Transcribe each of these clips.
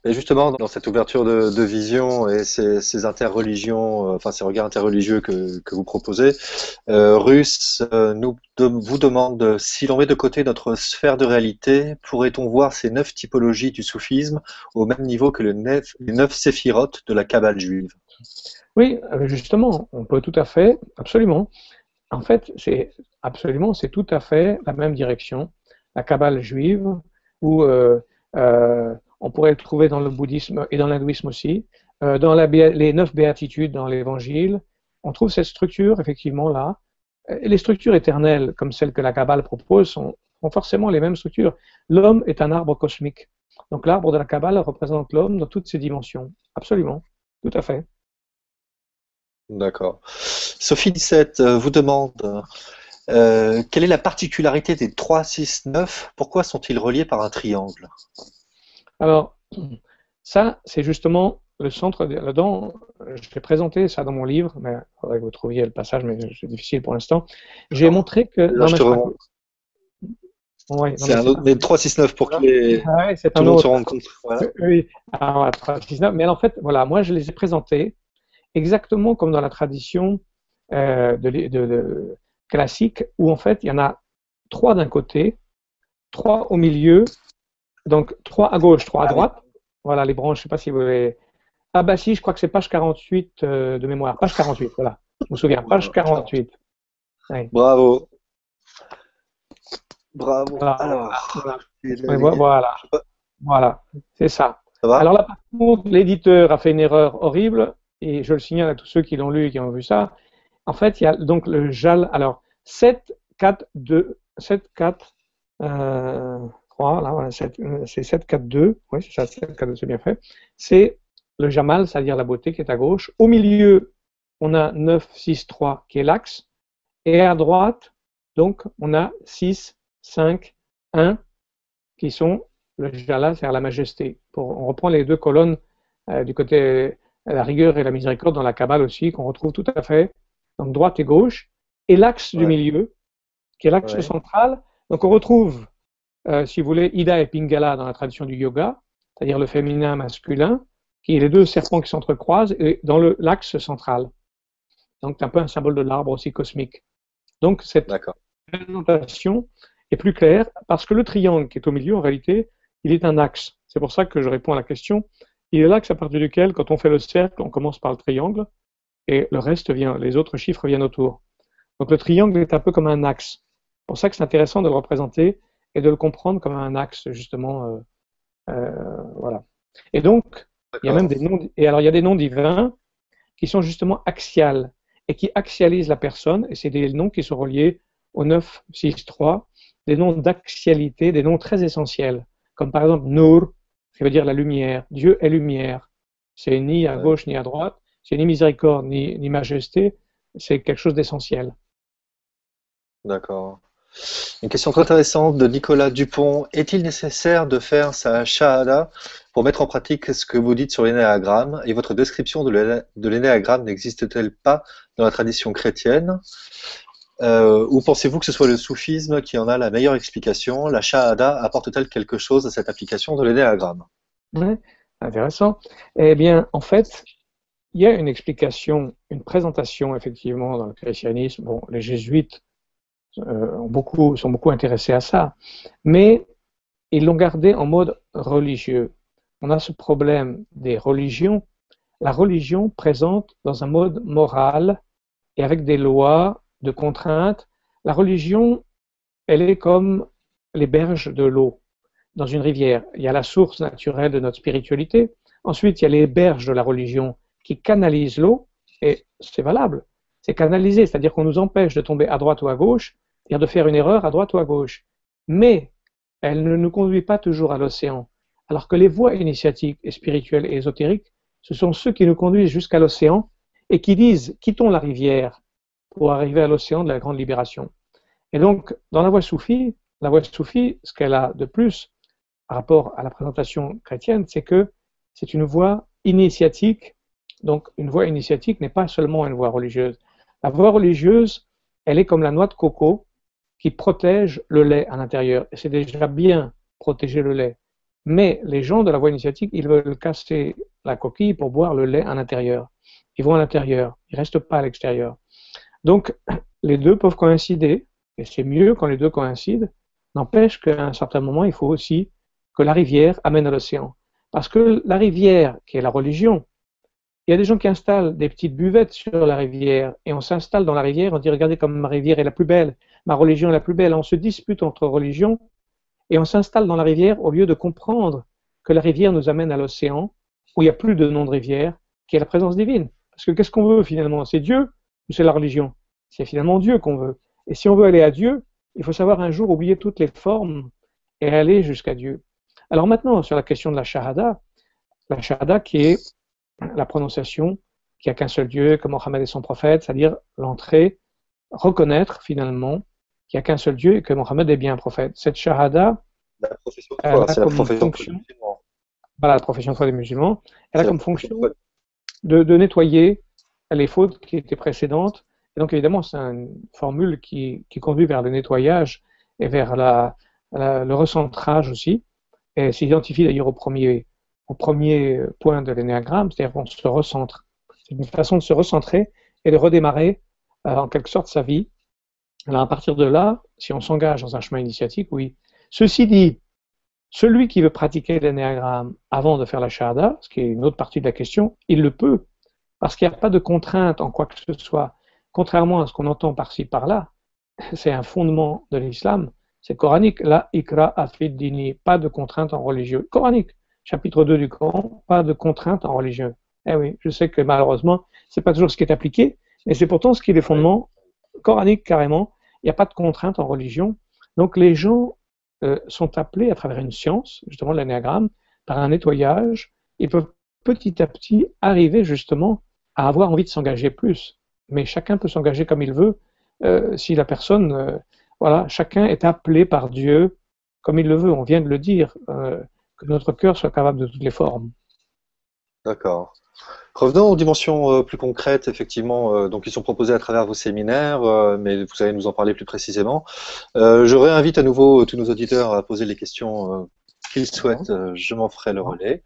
Et justement, dans cette ouverture de vision et ces interreligions, enfin ces regards interreligieux que vous proposez, Russ vous demande si l'on met de côté notre sphère de réalité, pourrait-on voir ces 9 typologies du soufisme au même niveau que les 9 séphirotes de la Kabbale juive? Oui, justement, on peut tout à fait, absolument. En fait, c'est tout à fait la même direction. La Kabbale juive, où on pourrait le trouver dans le bouddhisme et dans l'hindouisme aussi, dans les 9 béatitudes dans l'Évangile, on trouve cette structure effectivement là. Et les structures éternelles, comme celles que la Kabbale propose, sont forcément les mêmes structures. L'homme est un arbre cosmique. Donc l'arbre de la Kabbale représente l'homme dans toutes ses dimensions. Absolument, tout à fait. D'accord. Sophie 17 vous demande quelle est la particularité des 3, 6, 9? Pourquoi sont-ils reliés par un triangle? Alors, ça, c'est justement le centre là-dedans. Je vais présenter ça dans mon livre, mais il faudrait que vous trouviez le passage, mais c'est difficile pour l'instant. J'ai Alors, montré que là, dans je te Mashmak, remonte. ouais, non C'est mais un c'est autre, pas mais 3, 6, 9 pour ça. Ouais, c'est tout un le monde se autre. rende compte. Voilà. Oui, alors, voilà, 3, 6, 9. Mais en fait, voilà, moi je les ai présentés exactement comme dans la tradition classique, où en fait il y en a 3 d'un côté, 3 au milieu, donc 3 à gauche, 3 à Ah oui. droite. Voilà les branches, je ne sais pas si vous avez. Ah bah si, je crois que c'est page 48 de mémoire. Page 48, voilà. Je me souviens, page Voilà. 48. Oui. Bravo. Bravo. Alors, Alors, voilà. Oui, je voilà, sais pas, voilà, c'est ça. ça va? Alors là, par contre, l'éditeur a fait une erreur horrible, et je le signale à tous ceux qui l'ont lu et qui ont vu ça. En fait, il y a donc le JAL. Alors, 7, 4, 2, 7, 4, 3, là, voilà, c'est 7, 4, 2. Oui, c'est ça, 7, 4, 2, c'est bien fait. C'est le Jamal, c'est-à-dire la beauté qui est à gauche. Au milieu, on a 9, 6, 3 qui est l'axe. Et à droite, donc, on a 6, 5, 1 qui sont le Jala, c'est-à-dire la majesté. On reprend les 2 colonnes du côté la rigueur et la miséricorde dans la Kabbale aussi, qu'on retrouve tout à fait. Donc droite et gauche. Et l'axe du Ouais, milieu, qui est l'axe ouais. central. Donc on retrouve, si vous voulez, Ida et Pingala dans la tradition du yoga, c'est-à-dire le féminin masculin, qui est les 2 serpents qui s'entrecroisent, et dans l'axe central. Donc c'est un peu un symbole de l'arbre aussi cosmique. Donc cette D'accord. présentation est plus claire parce que le triangle qui est au milieu, en réalité, il est un axe. C'est pour ça que je réponds à la question. Il est l'axe à partir duquel, quand on fait le cercle, on commence par le triangle et le reste vient, les autres chiffres viennent autour. Donc le triangle est un peu comme un axe. C'est pour ça que c'est intéressant de le représenter et de le comprendre comme un axe, justement. Voilà. Et donc, il y a même D'accord. des noms, et alors il y a des noms divins qui sont justement axiales et qui axialisent la personne, et c'est des noms qui sont reliés au 9, 6, 3, des noms d'axialité, des noms très essentiels, comme par exemple Nour, qui veut dire la lumière. Dieu est lumière. C'est ni à Ouais, gauche ni à droite, c'est ni miséricorde ni majesté, c'est quelque chose d'essentiel. d'accord. Une question très intéressante de Nicolas Dupont. Est-il nécessaire de faire sa shahada pour mettre en pratique ce que vous dites sur l'énéagramme? Et votre description de l'énéagramme n'existe-t-elle pas dans la tradition chrétienne? Ou pensez-vous que ce soit le soufisme qui en a la meilleure explication? La shahada apporte-t-elle quelque chose à cette application de l'énéagramme? Ouais, intéressant. Eh bien, en fait, il y a une explication, une présentation, effectivement, dans le christianisme. Bon, les jésuites sont beaucoup intéressés à ça, mais ils l'ont gardé en mode religieux. On a ce problème des religions. La religion présente dans un mode moral et avec des lois, de contraintes. La religion, elle est comme les berges de l'eau dans une rivière. Il y a la source naturelle de notre spiritualité. Ensuite, il y a les berges de la religion qui canalisent l'eau, et c'est valable. C'est canalisé, c'est-à-dire qu'on nous empêche de tomber à droite ou à gauche, c'est-à-dire de faire une erreur à droite ou à gauche. Mais elle ne nous conduit pas toujours à l'océan. Alors que les voies initiatiques et spirituelles et ésotériques, ce sont ceux qui nous conduisent jusqu'à l'océan et qui disent quittons la rivière pour arriver à l'océan de la grande libération. Et donc, dans la voie soufie, ce qu'elle a de plus par rapport à la présentation chrétienne, c'est que c'est une voie initiatique. Donc, une voie initiatique n'est pas seulement une voie religieuse. La voie religieuse, elle est comme la noix de coco qui protège le lait à l'intérieur. Et c'est déjà bien protéger le lait. Mais les gens de la voie initiatique, ils veulent casser la coquille pour boire le lait à l'intérieur. Ils vont à l'intérieur, ils ne restent pas à l'extérieur. Donc, les deux peuvent coïncider, et c'est mieux quand les deux coïncident. N'empêche qu'à un certain moment, il faut aussi que la rivière amène à l'océan. Parce que la rivière, qui est la religion, il y a des gens qui installent des petites buvettes sur la rivière, et on s'installe dans la rivière, on dit, regardez comme ma rivière est la plus belle, ma religion est la plus belle. On se dispute entre religions, et on s'installe dans la rivière au lieu de comprendre que la rivière nous amène à l'océan, où il n'y a plus de nom de rivière, qui est la présence divine. Parce que qu'est-ce qu'on veut finalement? C'est Dieu ou c'est la religion? C'est finalement Dieu qu'on veut. Et si on veut aller à Dieu, il faut savoir un jour oublier toutes les formes et aller jusqu'à Dieu. Alors maintenant, sur la question de la shahada qui est la prononciation qu'il n'y a qu'un seul Dieu, que Mohammed est son prophète, c'est-à-dire l'entrée, reconnaître finalement qu'il n'y a qu'un seul Dieu et que Mohammed est bien un prophète. Cette shahada, La profession de elle foi, a c'est la comme profession de foi fonction, des musulmans. voilà la profession de foi des musulmans, elle C'est a la comme profession fonction de foi. de nettoyer les fautes qui étaient précédentes. Et donc évidemment, c'est une formule qui conduit vers le nettoyage et vers le recentrage aussi. Et s'identifie d'ailleurs au premier point de l'énéagramme, c'est-à-dire qu'on se recentre. C'est une façon de se recentrer et de redémarrer en quelque sorte sa vie. Alors à partir de là, si on s'engage dans un chemin initiatique, oui. Ceci dit, celui qui veut pratiquer l'énéagramme avant de faire la shahada, ce qui est une autre partie de la question, il le peut, parce qu'il n'y a pas de contrainte en quoi que ce soit. Contrairement à ce qu'on entend par-ci, par-là, c'est un fondement de l'islam, c'est coranique. La ikra afid dini, pas de contrainte en religieux. Coranique, chapitre 2 du Coran, pas de contrainte en religieux. Eh oui, je sais que malheureusement, c'est pas toujours ce qui est appliqué, mais c'est pourtant ce qui est les fondements coraniques carrément. Il n'y a pas de contrainte en religion. Donc les gens sont appelés à travers une science, justement l'énéagramme, par un nettoyage. Ils peuvent petit à petit arriver justement à avoir envie de s'engager plus. Mais chacun peut s'engager comme il veut. Si la personne, voilà, chacun est appelé par Dieu comme il le veut. On vient de le dire, que notre cœur soit capable de toutes les formes. D'accord. Revenons aux dimensions plus concrètes, effectivement, donc qui sont proposées à travers vos séminaires, mais vous allez nous en parler plus précisément. Je réinvite à nouveau tous nos auditeurs à poser les questions qu'ils souhaitent. Je m'en ferai le relais.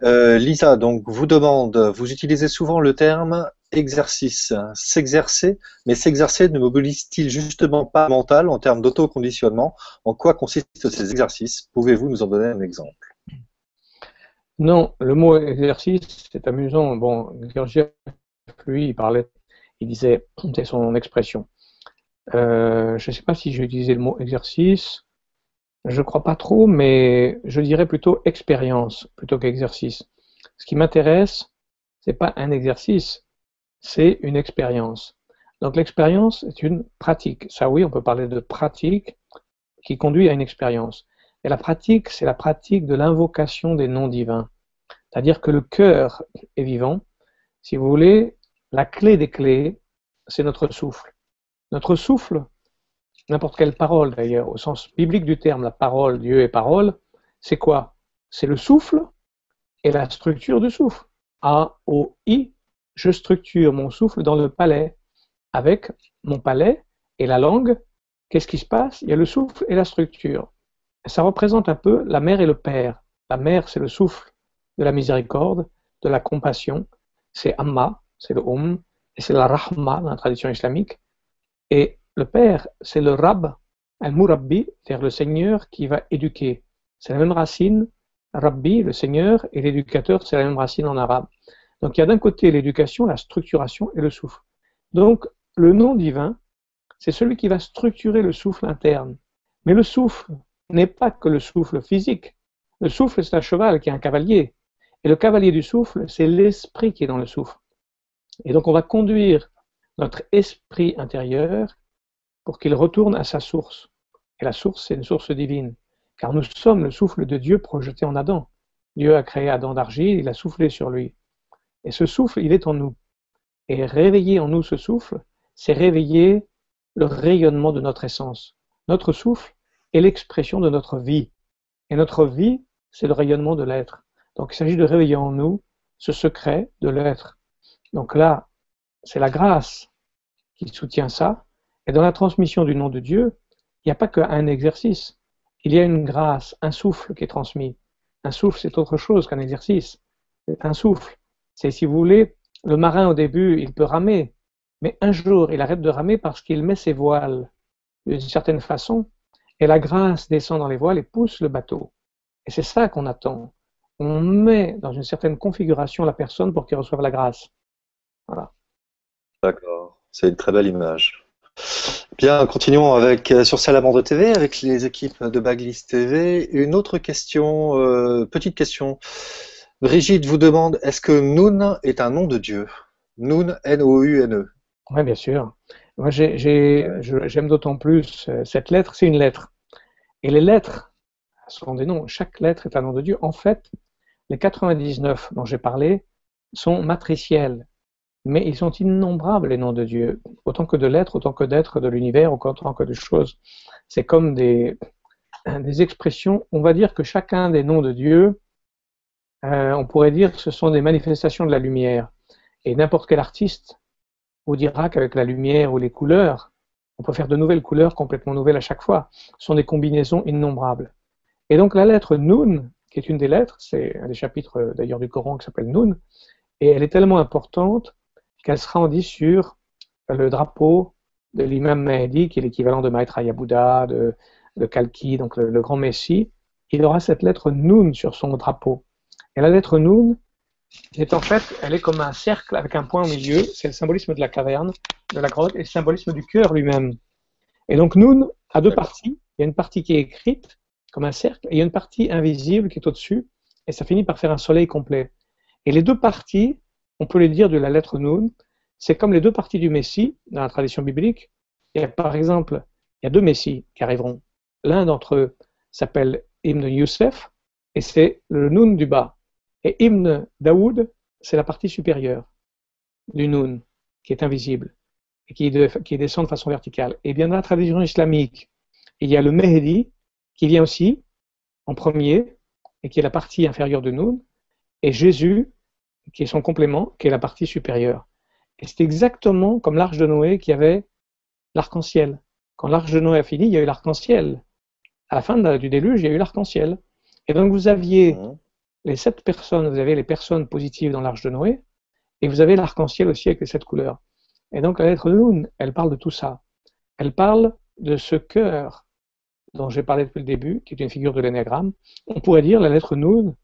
Lisa, donc, vous demande, vous utilisez souvent le terme exercice, s'exercer, mais s'exercer ne mobilise-t-il justement pas le mental en termes d'autoconditionnement? En quoi consistent ces exercices? Pouvez-vous nous en donner un exemple? Non, le mot exercice, c'est amusant. Bon, Gurdjieff, lui, il disait, c'est son expression. Je ne sais pas si j'ai utilisé le mot exercice, je ne crois pas trop, mais je dirais plutôt expérience plutôt qu'exercice. Ce qui m'intéresse, c'est pas un exercice, c'est une expérience. Donc l'expérience est une pratique. Ça oui, on peut parler de pratique qui conduit à une expérience. Et la pratique, c'est la pratique de l'invocation des noms divins. C'est-à-dire que le cœur est vivant. Si vous voulez, la clé des clés, c'est notre souffle. Notre souffle, n'importe quelle parole d'ailleurs, au sens biblique du terme, la parole, Dieu est parole, c'est quoi? C'est le souffle et la structure du souffle. A, O, I, je structure mon souffle dans le palais. Avec mon palais et la langue, qu'est-ce qui se passe? Il y a le souffle et la structure. Ça représente un peu la mère et le père. La mère, c'est le souffle de la miséricorde, de la compassion. C'est Amma, c'est le et c'est la Rahma dans la tradition islamique. Et le père, c'est le Rab, Al-Murabbi, c'est-à-dire le Seigneur qui va éduquer. C'est la même racine, Rabbi, le Seigneur, et l'éducateur, c'est la même racine en arabe. Donc il y a d'un côté l'éducation, la structuration et le souffle. Donc le nom divin, c'est celui qui va structurer le souffle interne. Mais le souffle n'est pas que le souffle physique. Le souffle, c'est un cheval qui est un cavalier. Et le cavalier du souffle, c'est l'esprit qui est dans le souffle. Et donc on va conduire notre esprit intérieur pour qu'il retourne à sa source. Et la source, c'est une source divine. Car nous sommes le souffle de Dieu projeté en Adam. Dieu a créé Adam d'argile, il a soufflé sur lui. Et ce souffle, il est en nous. Et réveiller en nous ce souffle, c'est réveiller le rayonnement de notre essence. Notre souffle est l'expression de notre vie. Et notre vie, c'est le rayonnement de l'être. Donc il s'agit de réveiller en nous ce secret de l'être. Donc là, c'est la grâce qui soutient ça. Et dans la transmission du nom de Dieu, il n'y a pas qu'un exercice. Il y a une grâce, un souffle qui est transmis. Un souffle, c'est autre chose qu'un exercice. C'est un souffle. C'est, si vous voulez, le marin au début, il peut ramer, mais un jour, il arrête de ramer parce qu'il met ses voiles d'une certaine façon, et la grâce descend dans les voiles et pousse le bateau. Et c'est ça qu'on attend. On met dans une certaine configuration la personne pour qu'il reçoive la grâce. Voilà. D'accord, c'est une très belle image. Bien, continuons avec sur Salamandre TV avec les équipes de Baglis TV. Une autre question, petite question. Brigitte vous demande, est-ce que Noun est un nom de Dieu? Noun, N-O-U-N-E. Oui, bien sûr. Moi, j'aime d'autant plus cette lettre, c'est une lettre. Et les lettres sont des noms. Chaque lettre est un nom de Dieu. En fait, les 99 dont j'ai parlé sont matriciels. Mais ils sont innombrables, les noms de Dieu. Autant que de lettres, autant que d'êtres de l'univers, autant que de choses. C'est comme des expressions. On va dire que chacun des noms de Dieu, on pourrait dire que ce sont des manifestations de la lumière. Et n'importe quel artiste vous dira qu'avec la lumière ou les couleurs, on peut faire de nouvelles couleurs complètement nouvelles à chaque fois. Ce sont des combinaisons innombrables. Et donc la lettre Noun, qui est une des lettres, c'est un des chapitres d'ailleurs du Coran qui s'appelle Noun, et elle est tellement importante qu'elle sera en dit sur le drapeau de l'imam Mahdi, qui est l'équivalent de Maitreya Bouddha, de Kalki, donc le grand Messie. Il aura cette lettre Noun sur son drapeau. Et la lettre Noun, c'est en fait, elle est comme un cercle avec un point au milieu, c'est le symbolisme de la caverne, de la grotte, et le symbolisme du cœur lui-même. Et donc Noun a deux parties. Il y a une partie qui est écrite comme un cercle, et il y a une partie invisible qui est au-dessus, et ça finit par faire un soleil complet. Et les deux parties, on peut les dire de la lettre Noun, c'est comme les deux parties du Messie dans la tradition biblique. Et par exemple, il y a deux Messies qui arriveront. L'un d'entre eux s'appelle Ibn Youssef, et c'est le Noun du bas. Et Ibn Daoud, c'est la partie supérieure du Noun, qui est invisible, et qui descend de façon verticale. Et bien dans la tradition islamique, il y a le Mehdi, qui vient aussi en premier, et qui est la partie inférieure de Noun, et Jésus, qui est son complément, qui est la partie supérieure. Et c'est exactement comme l'arche de Noé qui avait l'arc-en-ciel. Quand l'arche de Noé a fini, il y a eu l'arc-en-ciel. À la fin du déluge, il y a eu l'arc-en-ciel. Et donc vous aviez les 7 personnes, vous avez les personnes positives dans l'arche de Noé, et vous avez l'arc-en-ciel aussi avec les 7 couleurs. Et donc la lettre Noun, elle parle de tout ça. Elle parle de ce cœur dont j'ai parlé depuis le début, qui est une figure de l'énéagramme. On pourrait dire la lettre Noun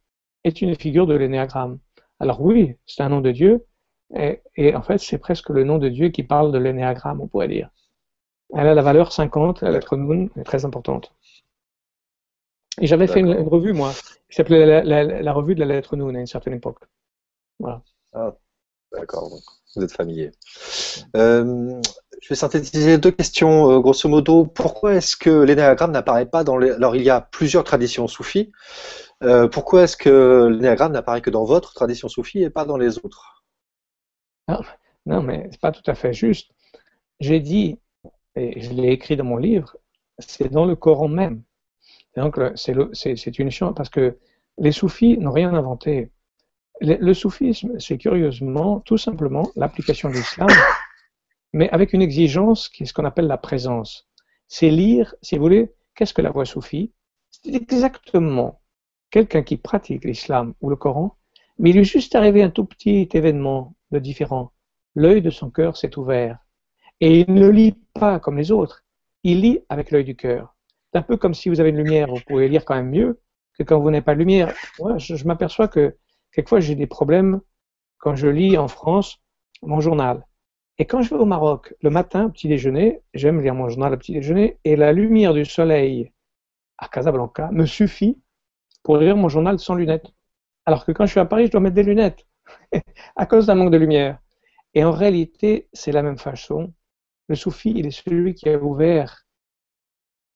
est une figure de l'énéagramme. Alors oui, c'est un nom de Dieu, et en fait c'est presque le nom de Dieu qui parle de l'énéagramme, on pourrait dire. Elle a la valeur 50, la lettre Noun est très importante. Et j'avais fait une revue, moi, qui s'appelait la revue de la lettre Noun à une certaine époque. Voilà. Ah, d'accord, vous êtes familier. Je vais synthétiser deux questions, grosso modo. Pourquoi est-ce que l'énéagramme n'apparaît pas dans les... Alors, il y a plusieurs traditions soufis. Pourquoi est-ce que l'énéagramme n'apparaît que dans votre tradition soufie et pas dans les autres? Non, mais c'est pas tout à fait juste. J'ai dit, et je l'ai écrit dans mon livre, c'est dans le Coran même. Et donc, c'est une chance, parce que les soufis n'ont rien inventé. Le soufisme, c'est curieusement, tout simplement, l'application de l'islam, mais avec une exigence qui est ce qu'on appelle la présence. C'est lire, si vous voulez, qu'est-ce que la voie soufie? C'est exactement quelqu'un qui pratique l'islam ou le Coran, mais il lui est juste arrivé un tout petit événement de différent. L'œil de son cœur s'est ouvert. Et il ne lit pas comme les autres, il lit avec l'œil du cœur. C'est un peu comme si vous avez une lumière, vous pouvez lire quand même mieux que quand vous n'avez pas de lumière. Moi, je m'aperçois que quelquefois j'ai des problèmes quand je lis en France mon journal. Et quand je vais au Maroc, le matin, au petit déjeuner, j'aime lire mon journal au petit déjeuner, et la lumière du soleil à Casablanca me suffit pour lire mon journal sans lunettes. Alors que quand je suis à Paris, je dois mettre des lunettes à cause d'un manque de lumière. Et en réalité, c'est la même façon. Le soufi, il est celui qui a ouvert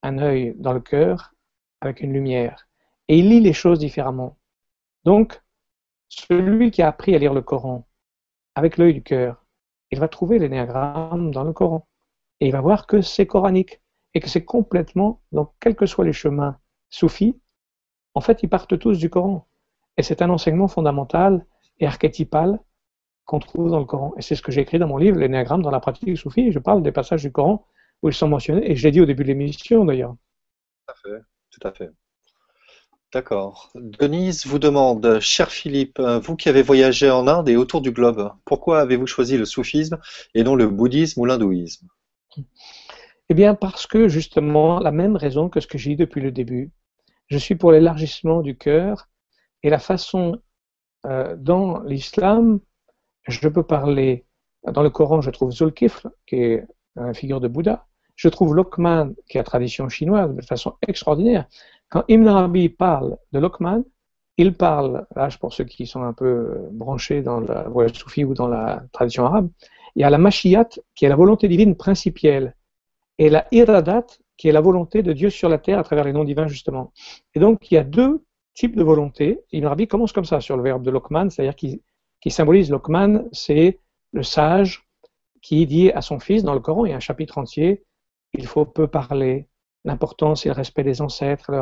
un œil dans le cœur avec une lumière. Et il lit les choses différemment. Donc, celui qui a appris à lire le Coran avec l'œil du cœur, il va trouver l'énéagramme dans le Coran. Et il va voir que c'est coranique. Et que c'est complètement, donc quels que soient les chemins soufis, en fait, ils partent tous du Coran. Et c'est un enseignement fondamental et archétypal qu'on trouve dans le Coran. Et c'est ce que j'ai écrit dans mon livre, l'énéagramme dans la pratique soufie. Je parle des passages du Coran où ils sont mentionnés, et je l'ai dit au début de l'émission d'ailleurs. Tout à fait, tout à fait. D'accord. Denise vous demande, cher Philippe, vous qui avez voyagé en Inde et autour du globe, pourquoi avez-vous choisi le soufisme et non le bouddhisme ou l'hindouisme? Eh bien, parce que justement, la même raison que ce que j'ai dit depuis le début, je suis pour l'élargissement du cœur et la façon dans l'islam, je peux parler, dans le Coran, je trouve Zulkifl, qui est une figure de Bouddha, je trouve Lokman, qui est la tradition chinoise, de façon extraordinaire. Quand Ibn Arabi parle de Lokman, il parle, là, pour ceux qui sont un peu branchés dans la voie soufie ou dans la tradition arabe, il y a la Mashiyat, qui est la volonté divine principielle, et la Iradat, qui est la volonté de Dieu sur la terre à travers les noms divins, justement. Et donc, il y a deux types de volonté. Ibn Arabi commence comme ça sur le verbe de Lokman, c'est-à-dire qui symbolise Lokman, c'est le sage qui dit à son fils, dans le Coran, il y a un chapitre entier, il faut peu parler, l'importance et le respect des ancêtres, le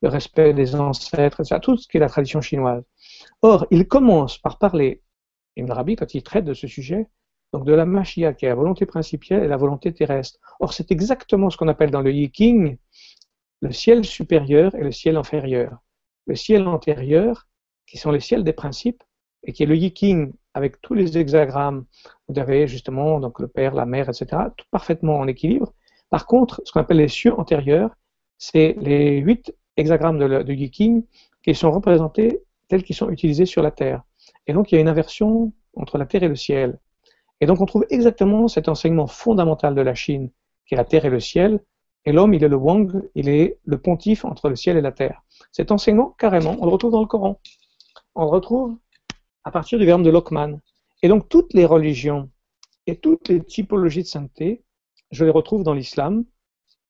respect des ancêtres, etc., tout ce qui est la tradition chinoise. Or, il commence par parler, Ibn Arabi, quand il traite de ce sujet, donc de la Mashia, qui est la volonté principielle et la volonté terrestre. Or, c'est exactement ce qu'on appelle dans le Yiking le ciel supérieur et le ciel inférieur. Le ciel antérieur, qui sont les ciels des principes, et qui est le Yiking avec tous les hexagrammes. Vous avez justement donc le père, la mère, etc., tout parfaitement en équilibre. Par contre, ce qu'on appelle les cieux antérieurs, c'est les 8 hexagrammes de Yiking qui sont représentés tels qu'ils sont utilisés sur la Terre. Et donc, il y a une inversion entre la Terre et le ciel. Et donc, on trouve exactement cet enseignement fondamental de la Chine, qui est la Terre et le ciel, et l'homme, il est le Wang, il est le pontife entre le ciel et la terre. Cet enseignement, carrément, on le retrouve dans le Coran. On le retrouve à partir du verbe de Lokman. Et donc, toutes les religions et toutes les typologies de sainteté, je les retrouve dans l'islam,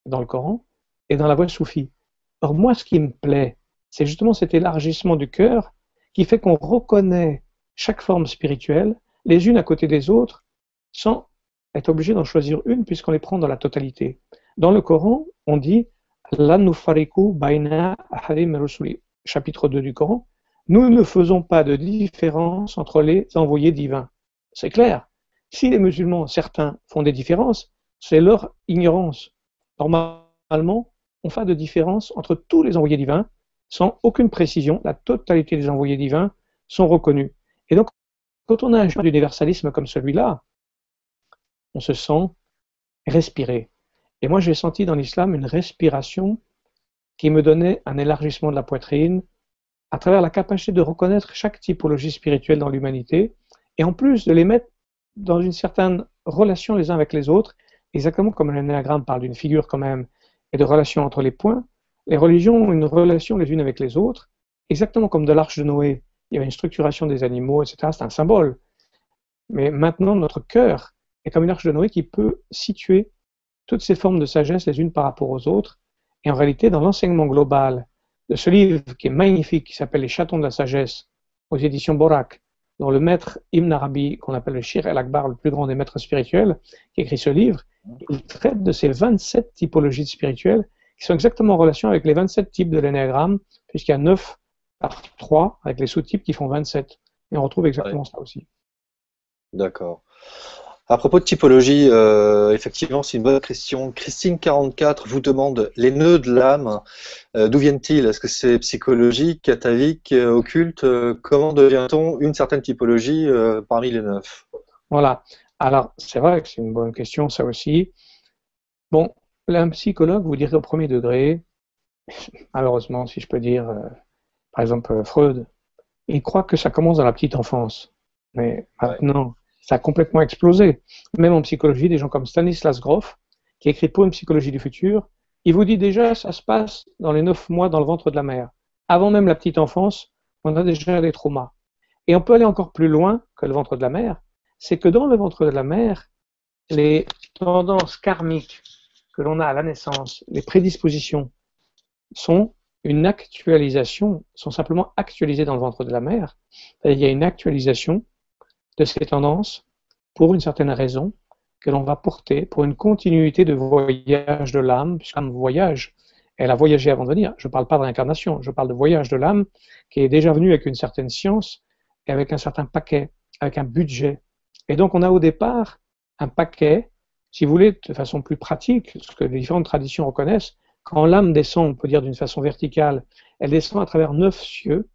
dans le Coran, et dans la voie soufie. Or, moi, ce qui me plaît, c'est justement cet élargissement du cœur qui fait qu'on reconnaît chaque forme spirituelle, les unes à côté des autres, sans être obligé d'en choisir une, puisqu'on les prend dans la totalité. Dans le Coran, on dit La nufariku baina ahadim rusuli, chapitre 2 du Coran. Nous ne faisons pas de différence entre les envoyés divins. C'est clair. Si les musulmans, certains, font des différences, c'est leur ignorance. Normalement, on fait de différence entre tous les envoyés divins sans aucune précision. La totalité des envoyés divins sont reconnus. Et donc, quand on a un chemin d'universalisme comme celui-là, on se sent respirer. Et moi, j'ai senti dans l'islam une respiration qui me donnait un élargissement de la poitrine à travers la capacité de reconnaître chaque typologie spirituelle dans l'humanité et en plus de les mettre dans une certaine relation les uns avec les autres, exactement comme l'énéagramme parle d'une figure quand même et de relation entre les points. Les religions ont une relation les unes avec les autres, exactement comme de l'arche de Noé. Il y avait une structuration des animaux, etc. C'est un symbole. Mais maintenant, notre cœur est comme une arche de Noé qui peut situer toutes ces formes de sagesse les unes par rapport aux autres. Et en réalité, dans l'enseignement global de ce livre qui est magnifique, qui s'appelle Les Chatons de la Sagesse, aux éditions Borak, dont le maître Ibn Arabi, qu'on appelle le Shir el-Akbar, le plus grand des maîtres spirituels, qui écrit ce livre, il traite de ces 27 typologies spirituelles qui sont exactement en relation avec les 27 types de l'énéagramme, puisqu'il y a 9 par 3 avec les sous-types qui font 27. Et on retrouve exactement ça aussi. D'accord. À propos de typologie, effectivement, c'est une bonne question. Christine44 vous demande les nœuds de l'âme, d'où viennent-ils? Est-ce que c'est psychologique, atavique, occulte? Comment devient-on une certaine typologie parmi les 9? Voilà. Alors, c'est vrai que c'est une bonne question, ça aussi. Bon, un psychologue vous dirait au premier degré, malheureusement, si je peux dire, par exemple, Freud, il croit que ça commence dans la petite enfance. Mais maintenant, ça a complètement explosé. Même en psychologie, des gens comme Stanislas Grof, qui écrit pour une psychologie du futur, il vous dit déjà, ça se passe dans les 9 mois dans le ventre de la mère. Avant même la petite enfance, on a déjà des traumas. Et on peut aller encore plus loin que le ventre de la mère, c'est que dans le ventre de la mère, les tendances karmiques que l'on a à la naissance, les prédispositions, sont une actualisation, sont simplement actualisées dans le ventre de la mère. Il y a une actualisation de ces tendances pour une certaine raison que l'on va porter pour une continuité de voyage de l'âme, puisque l'âme voyage, elle a voyagé avant de venir. Je ne parle pas de réincarnation, je parle de voyage de l'âme qui est déjà venu avec une certaine science et avec un certain paquet, avec un budget. Et donc on a au départ un paquet, si vous voulez, de façon plus pratique, ce que les différentes traditions reconnaissent, quand l'âme descend, on peut dire d'une façon verticale, elle descend à travers 9 cieux,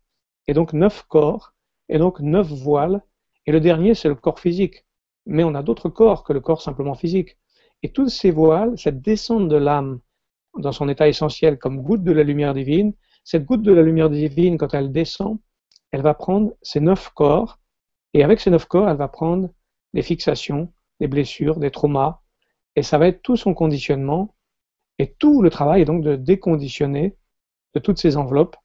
et donc 9 corps, et donc 9 voiles, et le dernier, c'est le corps physique. Mais on a d'autres corps que le corps simplement physique. Et toutes ces voiles, cette descente de l'âme dans son état essentiel comme goutte de la lumière divine, cette goutte de la lumière divine, quand elle descend, elle va prendre ces 9 corps, et avec ces 9 corps, elle va prendre des fixations, des blessures, des traumas, et ça va être tout son conditionnement, et tout le travail est donc de déconditionner de toutes ces enveloppes,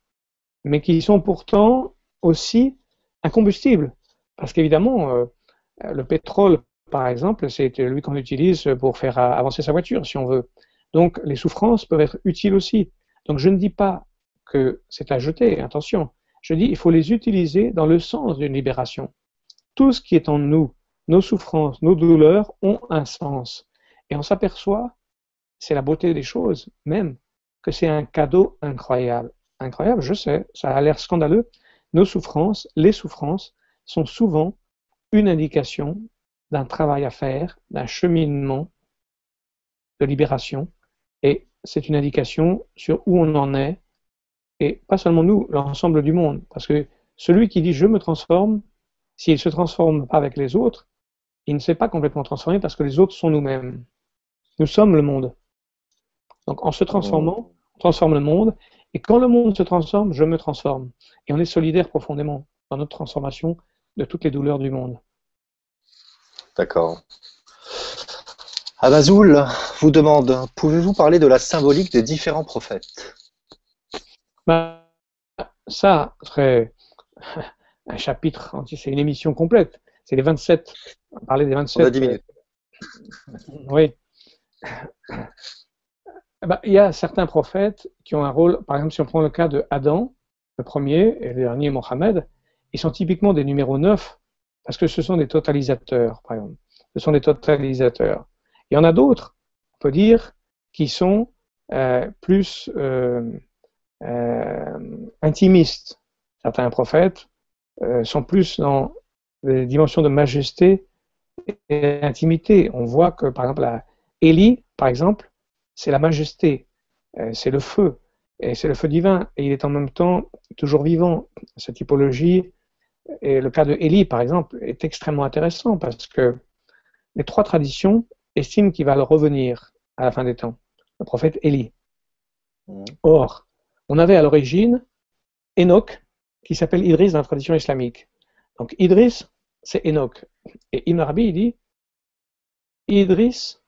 mais qui sont pourtant aussi un combustible. Parce qu'évidemment, le pétrole, par exemple, c'est lui qu'on utilise pour faire avancer sa voiture, si on veut. Donc, les souffrances peuvent être utiles aussi. Donc, je ne dis pas que c'est à jeter, attention. Je dis qu'il faut les utiliser dans le sens d'une libération. Tout ce qui est en nous, nos souffrances, nos douleurs, ont un sens. Et on s'aperçoit, c'est la beauté des choses même, que c'est un cadeau incroyable. Incroyable, je sais, ça a l'air scandaleux. Nos souffrances, les souffrances, sont souvent une indication d'un travail à faire, d'un cheminement de libération. Et c'est une indication sur où on en est, et pas seulement nous, l'ensemble du monde. Parce que celui qui dit je me transforme, s'il ne se transforme pas avec les autres, il ne s'est pas complètement transformé parce que les autres sont nous-mêmes. Nous sommes le monde. Donc en se transformant, on transforme le monde, et quand le monde se transforme, je me transforme. Et on est solidaire profondément dans notre transformation de toutes les douleurs du monde. D'accord. Abazoul vous demande, pouvez-vous parler de la symbolique des différents prophètes? Ben, ça serait un chapitre entier, c'est une émission complète. C'est les 27, on va parler des 27. On a 10 minutes. Oui. Ben, il y a certains prophètes qui ont un rôle, par exemple si on prend le cas de Adam, le premier, et le dernier Mohammed, ils sont typiquement des numéros 9, parce que ce sont des totalisateurs, par exemple. Ce sont des totalisateurs. Il y en a d'autres, on peut dire, qui sont plus intimistes. Certains prophètes sont plus dans des dimensions de majesté et d'intimité. On voit que, par exemple, Élie, par exemple, c'est la majesté, c'est le feu, et c'est le feu divin, et il est en même temps toujours vivant. Cette typologie, et le cas de Élie, par exemple, est extrêmement intéressant, parce que les 3 traditions estiment qu'il va le revenir à la fin des temps, le prophète Élie. Or, on avait à l'origine Enoch, qui s'appelle Idris dans la tradition islamique. Donc Idris, c'est Enoch. Et Ibn Arabi, il dit, Idris,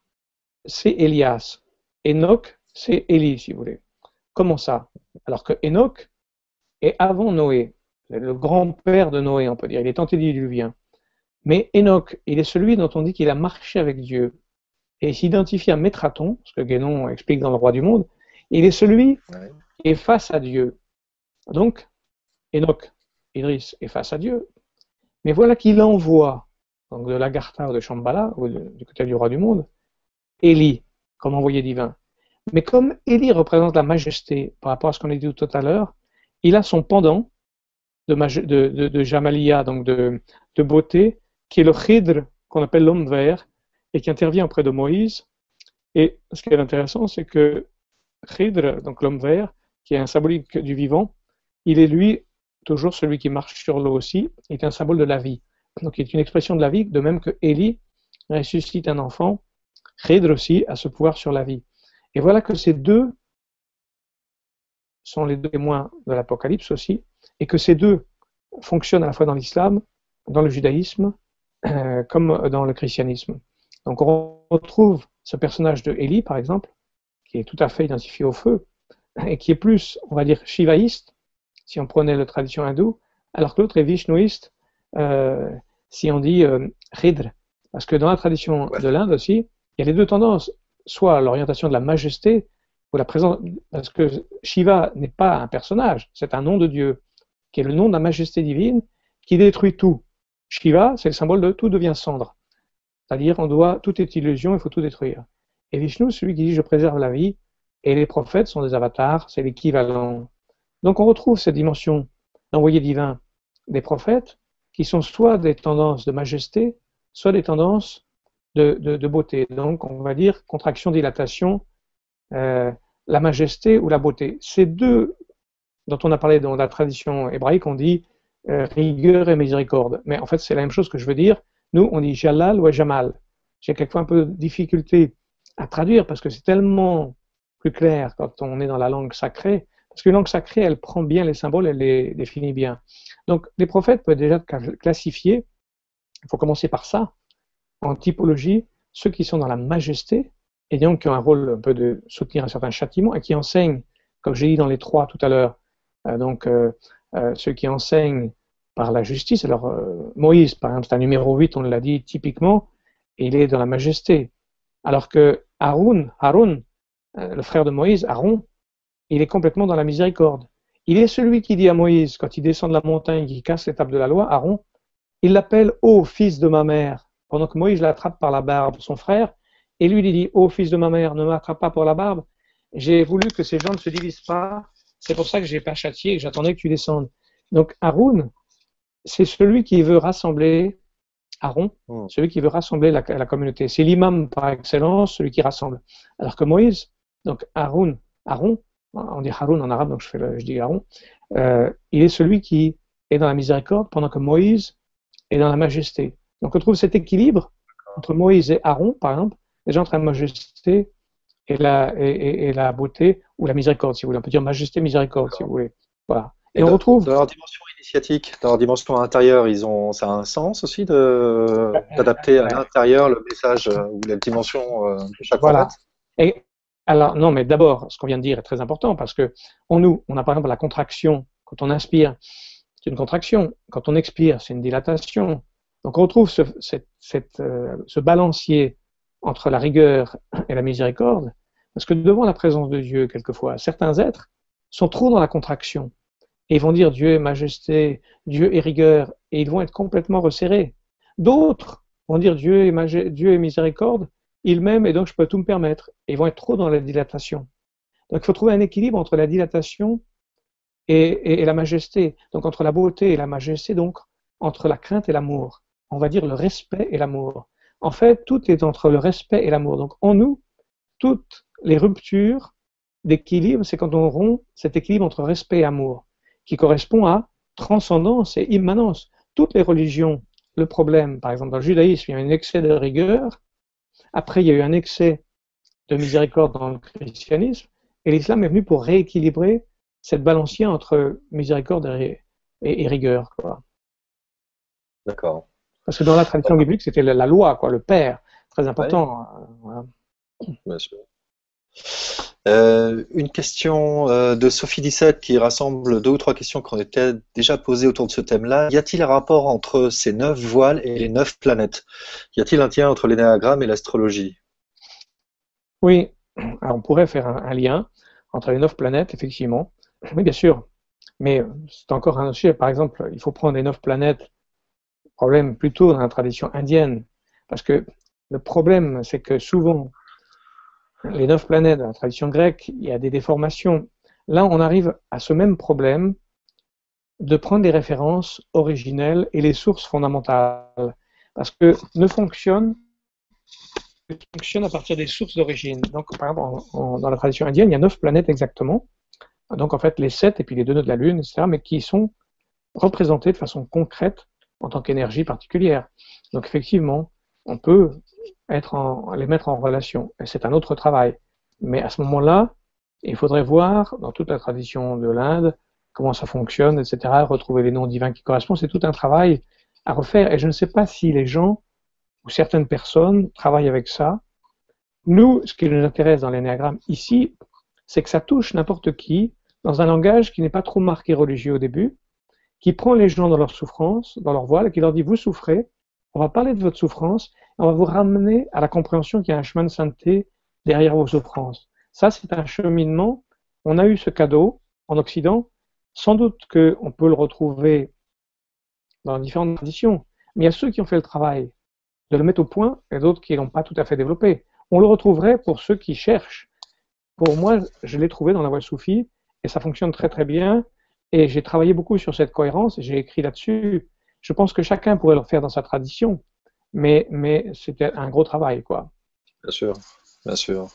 c'est Elias. Enoch, c'est Élie, si vous voulez. Comment ça? Alors que Enoch est avant Noé, le grand-père de Noé, on peut dire. Il est antédiluvien. Mais Enoch, il est celui dont on dit qu'il a marché avec Dieu. Et il s'identifie à Métraton, ce que Guénon explique dans Le Roi du Monde. Il est celui qui est face à Dieu. Donc, Enoch, Idris est face à Dieu. Mais voilà qu'il envoie, donc de l'Agartha ou de Shambhala, ou du côté du Roi du Monde, Élie, comme envoyé divin. Mais comme Élie représente la majesté par rapport à ce qu'on a dit tout à l'heure, il a son pendant de Jamalia, donc de beauté, qui est le Khidr, qu'on appelle l'homme vert, et qui intervient auprès de Moïse. Et ce qui est intéressant, c'est que Khidr, donc l'homme vert, qui est un symbolique du vivant, il est lui toujours celui qui marche sur l'eau aussi, est un symbole de la vie. Donc il est une expression de la vie, de même que Élie ressuscite un enfant, Khidr aussi a ce pouvoir sur la vie. Et voilà que ces deux sont les deux témoins de l'Apocalypse aussi, et que ces deux fonctionnent à la fois dans l'islam, dans le judaïsme, comme dans le christianisme. Donc on retrouve ce personnage de Élie, par exemple, qui est tout à fait identifié au feu, et qui est plus, on va dire, shivaïste, si on prenait la tradition hindoue, alors que l'autre est vishnouiste, si on dit Khidr. Parce que dans la tradition de l'Inde aussi, il y a les deux tendances, soit l'orientation de la majesté, ou la présence, parce que Shiva n'est pas un personnage, c'est un nom de Dieu, qui est le nom de la majesté divine, qui détruit tout. Shiva, c'est le symbole de tout devient cendre. C'est-à-dire, tout est illusion, il faut tout détruire. Et Vishnu, celui qui dit je préserve la vie, et les prophètes sont des avatars, c'est l'équivalent. Donc on retrouve cette dimension d'envoyé divin des prophètes, qui sont soit des tendances de majesté, soit des tendances de beauté. Donc on va dire contraction, dilatation, la majesté ou la beauté. Ces deux dont on a parlé dans la tradition hébraïque, on dit rigueur et miséricorde. Mais en fait, c'est la même chose que je veux dire. Nous, on dit jalal ou jamal. J'ai quelquefois un peu de difficulté à traduire parce que c'est tellement plus clair quand on est dans la langue sacrée. Parce qu'une langue sacrée, elle prend bien les symboles, elle les définit bien. Donc, les prophètes peuvent déjà être classifiés, il faut commencer par ça, en typologie, ceux qui sont dans la majesté, et donc qui ont un rôle un peu de soutenir un certain châtiment, et qui enseignent, comme j'ai dit dans les trois tout à l'heure, ceux qui enseignent par la justice. Alors, Moïse, par exemple, c'est un numéro 8, on l'a dit typiquement, et il est dans la majesté. Alors que Haroun, le frère de Moïse, Aaron, il est complètement dans la miséricorde. Il est celui qui dit à Moïse, quand il descend de la montagne, qui casse l'étape de la loi, Aaron, il l'appelle « Ô fils de ma mère », pendant que Moïse l'attrape par la barbe, son frère, et lui il dit « Ô fils de ma mère, ne m'attrape pas par la barbe, j'ai voulu que ces gens ne se divisent pas, c'est pour ça que je n'ai pas châtié et que j'attendais que tu descendes. » Donc Haroun, c'est celui qui veut rassembler, Aaron, celui qui veut rassembler la communauté. C'est l'imam par excellence, celui qui rassemble. Alors que Moïse, donc Aaron, on dit Haroun en arabe, donc je dis Aaron, il est celui qui est dans la miséricorde, pendant que Moïse est dans la majesté. Donc on trouve cet équilibre entre Moïse et Aaron, par exemple, déjà entre la majesté et la beauté, ou la miséricorde, si vous voulez. On peut dire majesté, miséricorde, si vous voulez. Voilà. Et on retrouve... Dans leur dimension initiatique, dans leur dimension intérieure, ça a un sens aussi d'adapter à l'intérieur le message ou la dimension de chaque prophète. Et alors, non, mais d'abord, ce qu'on vient de dire est très important parce que on a par exemple la contraction. Quand on inspire, c'est une contraction. Quand on expire, c'est une dilatation. Donc on retrouve ce balancier entre la rigueur et la miséricorde, parce que devant la présence de Dieu, quelquefois, certains êtres sont trop dans la contraction. Et ils vont dire Dieu est majesté, Dieu est rigueur, et ils vont être complètement resserrés. D'autres vont dire Dieu est miséricorde, il m'aime et donc je peux tout me permettre. Et ils vont être trop dans la dilatation. Donc il faut trouver un équilibre entre la dilatation et la majesté. Donc entre la beauté et la majesté, donc entre la crainte et l'amour. On va dire le respect et l'amour. En fait, tout est entre le respect et l'amour. Donc en nous, toutes les ruptures d'équilibre, c'est quand on rompt cet équilibre entre respect et amour, qui correspond à transcendance et immanence. Toutes les religions, le problème, par exemple dans le judaïsme, il y a un excès de rigueur, après il y a eu un excès de miséricorde dans le christianisme, et l'islam est venu pour rééquilibrer cette balancière entre miséricorde et rigueur. D'accord. Parce que dans la tradition biblique, c'était la loi, le père, très important. Ouais. Voilà. Bien sûr. Une question de Sophie 17 qui rassemble 2 ou 3 questions qu'on était déjà posées autour de ce thème-là. Y a-t-il un rapport entre ces 9 voiles et les 9 planètes? Y a-t-il un lien entre l'énéagramme et l'astrologie? Oui, alors on pourrait faire un lien entre les 9 planètes, effectivement. Oui, bien sûr. Mais c'est encore un sujet. Par exemple, il faut prendre les 9 planètes, problème plutôt dans la tradition indienne. Parce que le problème, c'est que souvent, les 9 planètes dans la tradition grecque, il y a des déformations. Là, on arrive à ce même problème de prendre les références originelles et les sources fondamentales. Parce que ne fonctionne à partir des sources d'origine. Donc, par exemple, dans la tradition indienne, il y a 9 planètes exactement. Donc, en fait, les 7 et puis les 2 nœuds de la Lune, etc., mais qui sont représentés de façon concrète en tant qu'énergie particulière. Donc, effectivement, on peut les mettre en relation. Et c'est un autre travail. Mais à ce moment-là, il faudrait voir, dans toute la tradition de l'Inde, comment ça fonctionne, etc., retrouver les noms divins qui correspondent. C'est tout un travail à refaire. Et je ne sais pas si les gens ou certaines personnes travaillent avec ça. Nous, ce qui nous intéresse dans l'énéagramme ici, c'est que ça touche n'importe qui, dans un langage qui n'est pas trop marqué religieux au début, qui prend les gens dans leur souffrance, dans leur voile, et qui leur dit « vous souffrez, on va parler de votre souffrance, et on va vous ramener à la compréhension qu'il y a un chemin de sainteté derrière vos souffrances. » Ça, c'est un cheminement. On a eu ce cadeau en Occident. Sans doute qu'on peut le retrouver dans différentes traditions, mais il y a ceux qui ont fait le travail de le mettre au point et d'autres qui l'ont pas tout à fait développé. On le retrouverait pour ceux qui cherchent. Pour moi, je l'ai trouvé dans la voie soufie et ça fonctionne très très bien. Et j'ai travaillé beaucoup sur cette cohérence et j'ai écrit là-dessus. Je pense que chacun pourrait le faire dans sa tradition, mais c'était un gros travail, quoi. Bien sûr, bien sûr.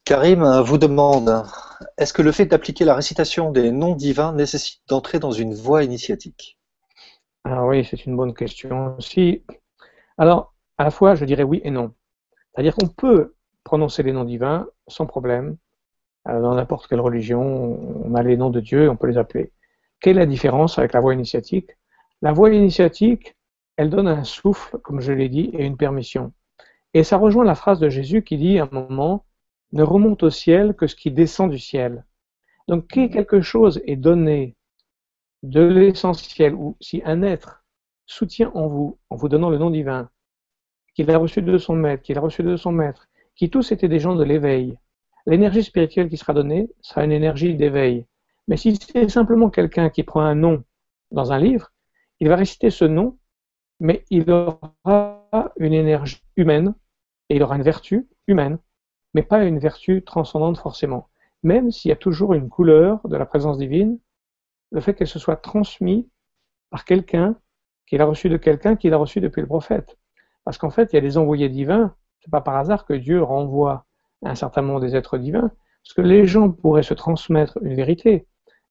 Karim vous demande, est-ce que le fait d'appliquer la récitation des noms divins nécessite d'entrer dans une voie initiatique? Ah oui, c'est une bonne question aussi. Alors, à la fois, je dirais oui et non. C'est-à-dire qu'on peut prononcer les noms divins sans problème. Dans n'importe quelle religion, on a les noms de Dieu et on peut les appeler. Quelle est la différence avec la voie initiatique? La voie initiatique, elle donne un souffle, comme je l'ai dit, et une permission. Et ça rejoint la phrase de Jésus qui dit à un moment, ne remonte au ciel que ce qui descend du ciel. Donc, si quelque chose est donné de l'essentiel, ou si un être soutient en vous donnant le nom divin, qu'il a reçu de son maître, qu'il a reçu de son maître, qui tous étaient des gens de l'éveil, l'énergie spirituelle qui sera donnée sera une énergie d'éveil. Mais si c'est simplement quelqu'un qui prend un nom dans un livre, il va réciter ce nom, mais il aura une énergie humaine et il aura une vertu humaine, mais pas une vertu transcendante forcément. Même s'il y a toujours une couleur de la présence divine, le fait qu'elle se soit transmise par quelqu'un, qu'il a reçu de quelqu'un qu'il a reçu depuis le prophète. Parce qu'en fait, il y a des envoyés divins. C'est pas par hasard que Dieu renvoie un certain nombre des êtres divins, parce que les gens pourraient se transmettre une vérité.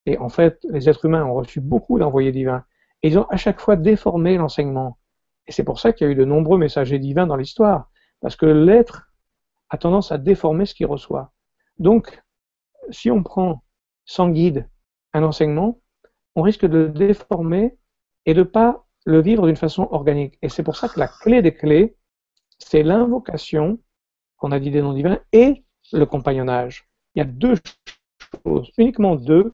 Et en fait, les êtres humains ont reçu beaucoup d'envoyés divins. Et ils ont à chaque fois déformé l'enseignement. Et c'est pour ça qu'il y a eu de nombreux messagers divins dans l'histoire. Parce que l'être a tendance à déformer ce qu'il reçoit. Donc, si on prend sans guide un enseignement, on risque de le déformer et de ne pas le vivre d'une façon organique. Et c'est pour ça que la clé des clés, c'est l'invocation, qu'on a dit des noms divins, et le compagnonnage. Il y a deux choses, uniquement deux,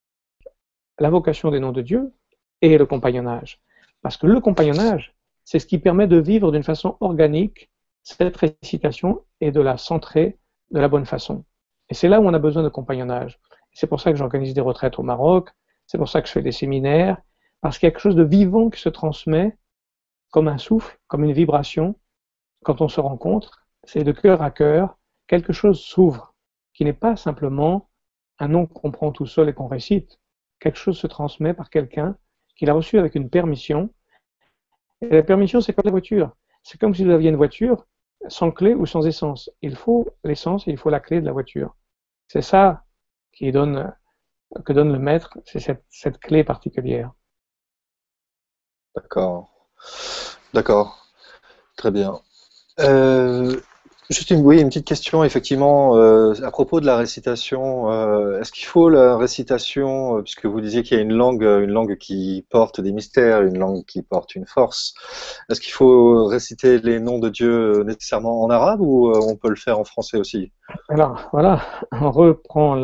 l'invocation des noms de Dieu et le compagnonnage. Parce que le compagnonnage, c'est ce qui permet de vivre d'une façon organique cette récitation et de la centrer de la bonne façon. Et c'est là où on a besoin de compagnonnage. C'est pour ça que j'organise des retraites au Maroc, c'est pour ça que je fais des séminaires, parce qu'il y a quelque chose de vivant qui se transmet comme un souffle, comme une vibration. Quand on se rencontre, c'est de cœur à cœur, quelque chose s'ouvre, qui n'est pas simplement un nom qu'on prend tout seul et qu'on récite. Quelque chose se transmet par quelqu'un qui l'a reçu avec une permission. Et la permission, c'est comme la voiture. C'est comme si vous aviez une voiture sans clé ou sans essence. Il faut l'essence et il faut la clé de la voiture. C'est ça qui donne, que donne le maître, c'est cette clé particulière. D'accord, d'accord, très bien. Euh, Juste oui, une petite question, effectivement, à propos de la récitation. Est-ce qu'il faut la récitation, puisque vous disiez qu'il y a une langue qui porte des mystères, une langue qui porte une force. Est-ce qu'il faut réciter les noms de Dieu nécessairement en arabe ou on peut le faire en français aussi? Alors, voilà, on reprend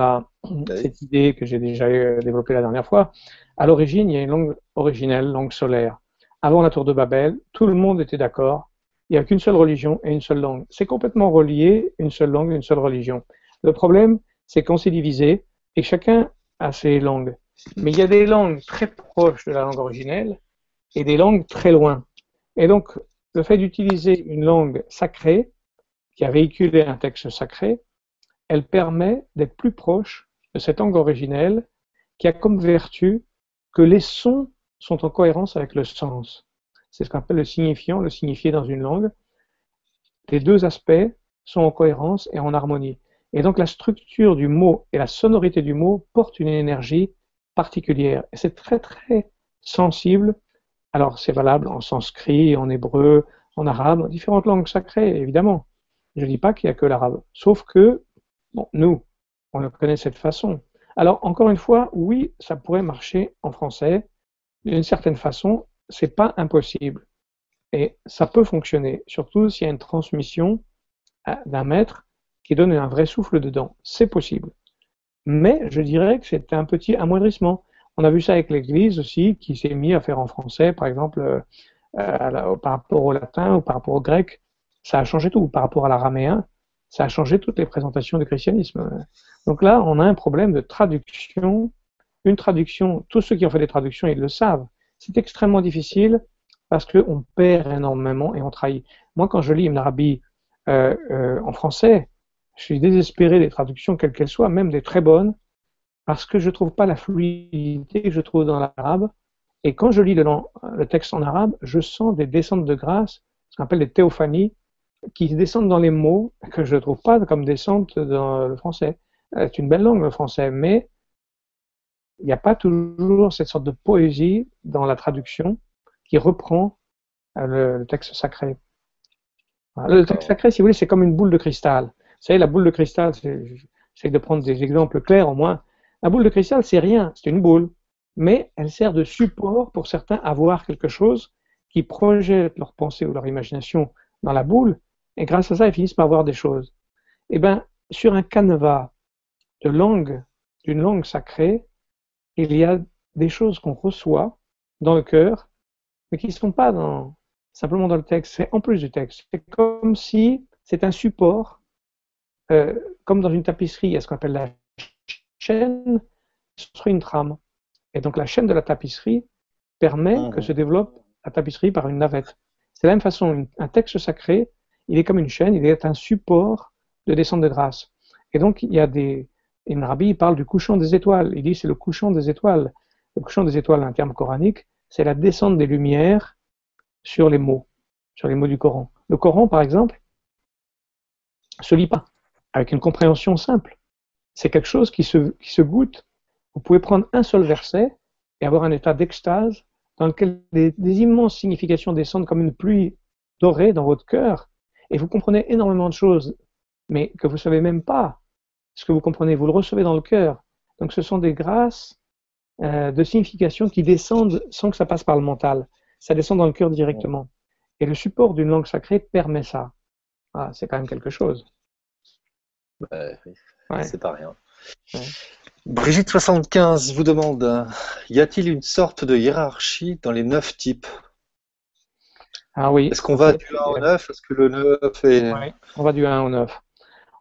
Oui. cette idée que j'ai déjà développée la dernière fois. À l'origine, il y a une langue originelle, langue solaire. Avant la tour de Babel, tout le monde était d'accord. Il n'y a qu'une seule religion et une seule langue. C'est complètement relié, une seule langue, une seule religion. Le problème, c'est qu'on s'est divisé et chacun a ses langues. Mais il y a des langues très proches de la langue originelle et des langues très loin. Et donc, le fait d'utiliser une langue sacrée, qui a véhiculé un texte sacré, elle permet d'être plus proche de cette langue originelle qui a comme vertu que les sons sont en cohérence avec le sens. C'est ce qu'on appelle le signifiant, le signifié dans une langue. Les deux aspects sont en cohérence et en harmonie. Et donc la structure du mot et la sonorité du mot portent une énergie particulière. Et c'est très très sensible. Alors c'est valable en sanskrit, en hébreu, en arabe, en différentes langues sacrées, évidemment. Je ne dis pas qu'il n'y a que l'arabe. Sauf que, bon, nous, on le connaît de cette façon. Alors, encore une fois, oui, ça pourrait marcher en français. D'une certaine façon, c'est pas impossible. Et ça peut fonctionner, surtout s'il y a une transmission d'un maître qui donne un vrai souffle dedans. C'est possible. Mais je dirais que c'est un petit amoindrissement. On a vu ça avec l'Église aussi, qui s'est mis à faire en français, par exemple, par rapport au latin ou par rapport au grec. Ça a changé tout. Par rapport à l'araméen, ça a changé toutes les présentations du christianisme. Donc là, on a un problème de traduction. Une traduction, tous ceux qui ont fait des traductions, ils le savent. C'est extrêmement difficile parce qu'on perd énormément et on trahit. Moi, quand je lis Ibn Arabi en français, je suis désespéré des traductions, quelles qu'elles soient, même des très bonnes, parce que je ne trouve pas la fluidité que je trouve dans l'arabe. Et quand je lis le texte en arabe, je sens des descentes de grâce, ce qu'on appelle des théophanies, qui descendent dans les mots que je ne trouve pas comme descente dans le français. C'est une belle langue, le français, mais il n'y a pas toujours cette sorte de poésie dans la traduction qui reprend le texte sacré. Voilà. Le texte sacré, si vous voulez, c'est comme une boule de cristal. Vous savez, la boule de cristal, j'essaie de prendre des exemples clairs au moins. La boule de cristal, c'est rien, c'est une boule, mais elle sert de support pour certains à voir quelque chose qui projette leur pensée ou leur imagination dans la boule, et grâce à ça, ils finissent par voir des choses. Eh bien, sur un canevas de langue, d'une langue sacrée, il y a des choses qu'on reçoit dans le cœur, mais qui ne sont pas simplement dans le texte, c'est en plus du texte. C'est comme si c'est un support, comme dans une tapisserie, il y a ce qu'on appelle la chaîne, sur une trame. Et donc la chaîne de la tapisserie permet que se développe la tapisserie par une navette. C'est de la même façon, un texte sacré, il est comme une chaîne, il est un support de descente de grâce. Et donc il y a Ibn Arabi, il parle du couchant des étoiles. Il dit c'est le couchant des étoiles. Le couchant des étoiles, un terme coranique, c'est la descente des lumières sur les mots du Coran. Le Coran, par exemple, se lit pas avec une compréhension simple. C'est quelque chose qui se goûte. Vous pouvez prendre un seul verset et avoir un état d'extase dans lequel des immenses significations descendent comme une pluie dorée dans votre cœur, et vous comprenez énormément de choses, mais que vous ne savez même pas ce que vous comprenez, vous le recevez dans le cœur. Donc ce sont des grâces de signification qui descendent sans que ça passe par le mental. Ça descend dans le cœur directement. Et le support d'une langue sacrée permet ça. Ah, c'est quand même quelque chose. Oui. Ouais. C'est pas rien. Ouais. Brigitte75 vous demande, y a-t-il une sorte de hiérarchie dans les 9 types? Ah oui. Est-ce qu'on va du 1 au 9? Est-ce que le 9 est... Oui, on va du 1 au 9.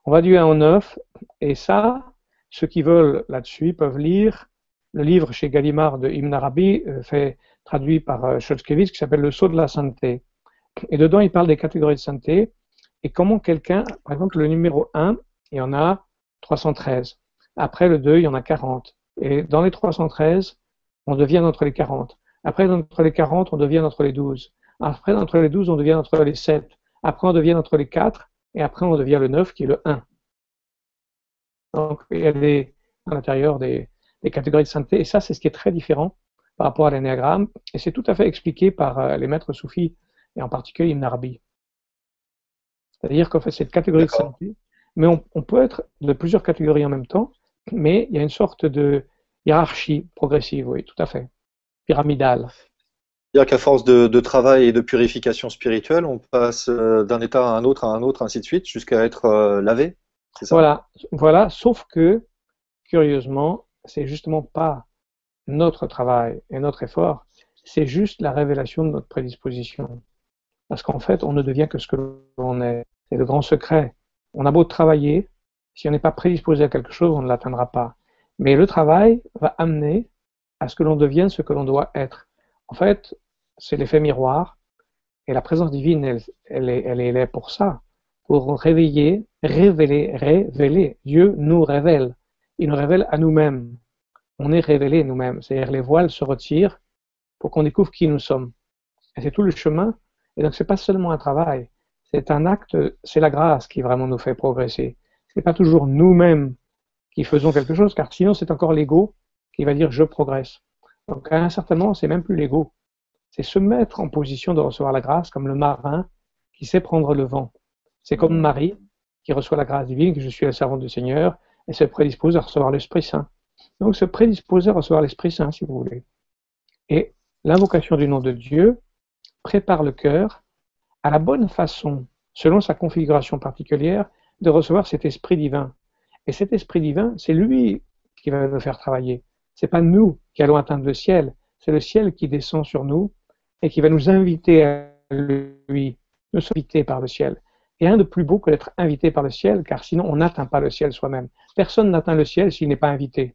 On va du 1 au 9, et ça, ceux qui veulent là-dessus, ils peuvent lire le livre chez Gallimard de Ibn Arabi, traduit par Chotkevitch, qui s'appelle Le Sceau de la sainteté. Et dedans, il parle des catégories de sainteté, et comment quelqu'un, par exemple, le numéro 1, il y en a 313. Après le 2, il y en a 40. Et dans les 313, on devient entre les 40. Après, entre les 40, on devient entre les 12. Après, entre les 12, on devient entre les 7. Après, on devient entre les 4. Et après, on devient le 9, qui est le 1. Donc, il y a à l'intérieur des catégories de sainteté. Et ça, c'est ce qui est très différent par rapport à l'énéagramme. Et c'est tout à fait expliqué par les maîtres soufis, et en particulier Ibn Arabi. C'est-à-dire qu'en fait, c'est une catégorie de sainteté. Mais on peut être de plusieurs catégories en même temps, mais il y a une sorte de hiérarchie progressive, oui, tout à fait. Pyramidale. C'est-à-dire qu'à force de travail et de purification spirituelle, on passe d'un état à un autre, ainsi de suite, jusqu'à être lavé, c'est ça? Voilà, sauf que, curieusement, c'est justement pas notre travail et notre effort, c'est juste la révélation de notre prédisposition. Parce qu'en fait, on ne devient que ce que l'on est. C'est le grand secret. On a beau travailler, si on n'est pas prédisposé à quelque chose, on ne l'atteindra pas. Mais le travail va amener à ce que l'on devienne ce que l'on doit être. En fait, c'est l'effet miroir, et la présence divine, elle est là pour ça, pour réveiller, révéler. Dieu nous révèle. Il nous révèle à nous-mêmes. On est révélé nous-mêmes. C'est-à-dire les voiles se retirent pour qu'on découvre qui nous sommes. Et c'est tout le chemin. Et donc, c'est pas seulement un travail. C'est un acte, c'est la grâce qui vraiment nous fait progresser. C'est pas toujours nous-mêmes qui faisons quelque chose, car sinon c'est encore l'ego qui va dire je progresse. Donc à un certain moment, c'est même plus l'ego. C'est se mettre en position de recevoir la grâce comme le marin qui sait prendre le vent. C'est comme Marie qui reçoit la grâce divine, que je suis la servante du Seigneur, et se prédispose à recevoir l'Esprit Saint. Donc se prédisposer à recevoir l'Esprit Saint, si vous voulez. Et l'invocation du nom de Dieu prépare le cœur à la bonne façon, selon sa configuration particulière, de recevoir cet esprit divin. Et cet esprit divin, c'est lui qui va nous faire travailler. C'est pas nous qui allons atteindre le ciel, c'est le ciel qui descend sur nous et qui va nous inviter à lui, nous inviter par le ciel. Et rien de plus beau que d'être invité par le ciel, car sinon on n'atteint pas le ciel soi-même. Personne n'atteint le ciel s'il n'est pas invité.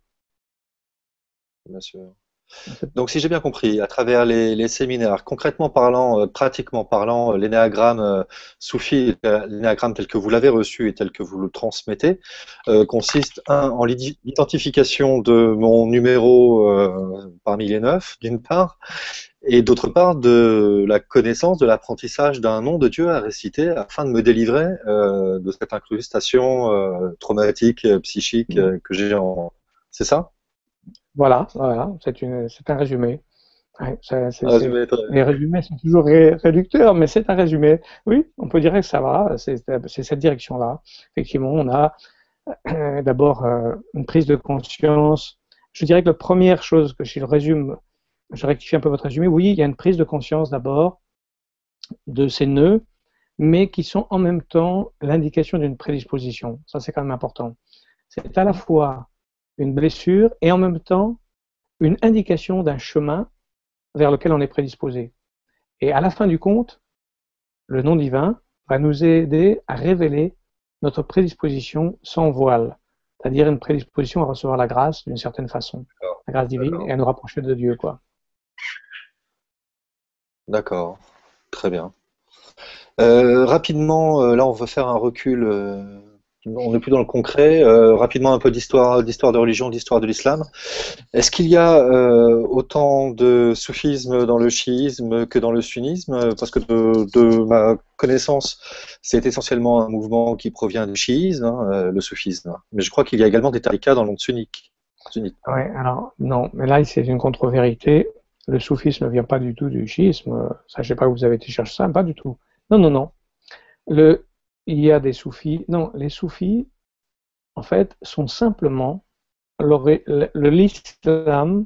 Bien sûr. Donc, si j'ai bien compris, à travers les séminaires, concrètement parlant, pratiquement parlant, l'énéagramme soufi, l'énéagramme tel que vous l'avez reçu et tel que vous le transmettez, consiste, en l'identification de mon numéro parmi les 9, d'une part, et d'autre part de la connaissance, de l'apprentissage d'un nom de Dieu à réciter afin de me délivrer de cette incrustation traumatique, psychique que j'ai en... C'est ça? Voilà, voilà, c'est un résumé. Ouais, Un résumé les résumés sont toujours réducteurs, mais c'est un résumé. Oui, on peut dire que ça va, c'est cette direction-là. Effectivement, on a d'abord une prise de conscience. Je dirais que la première chose que si je résume, je rectifie un peu votre résumé, oui, il y a une prise de conscience d'abord de ces nœuds, mais qui sont en même temps l'indication d'une prédisposition. Ça, c'est quand même important. C'est à la fois une blessure et en même temps une indication d'un chemin vers lequel on est prédisposé. Et à la fin du compte, le nom divin va nous aider à révéler notre prédisposition sans voile, c'est-à-dire une prédisposition à recevoir la grâce d'une certaine façon, la grâce divine, et à nous rapprocher de Dieu, quoi. D'accord, très bien. Rapidement, là, on va faire un recul. On n'est plus dans le concret. Rapidement, un peu d'histoire de religion, d'histoire de l'islam. Est-ce qu'il y a autant de soufisme dans le chiisme que dans le sunnisme? Parce que de ma connaissance, c'est essentiellement un mouvement qui provient du chiisme, hein, le soufisme. Mais je crois qu'il y a également des tariqas dans le monde sunnite. Ouais, alors, non, mais là, c'est une contre-vérité. Le soufisme ne vient pas du tout du chiisme. Ça, je sais pas où vous avez été chercher ça, pas du tout. Non, non, non. Il y a des soufis. Non, les soufis, en fait, sont simplement l'islam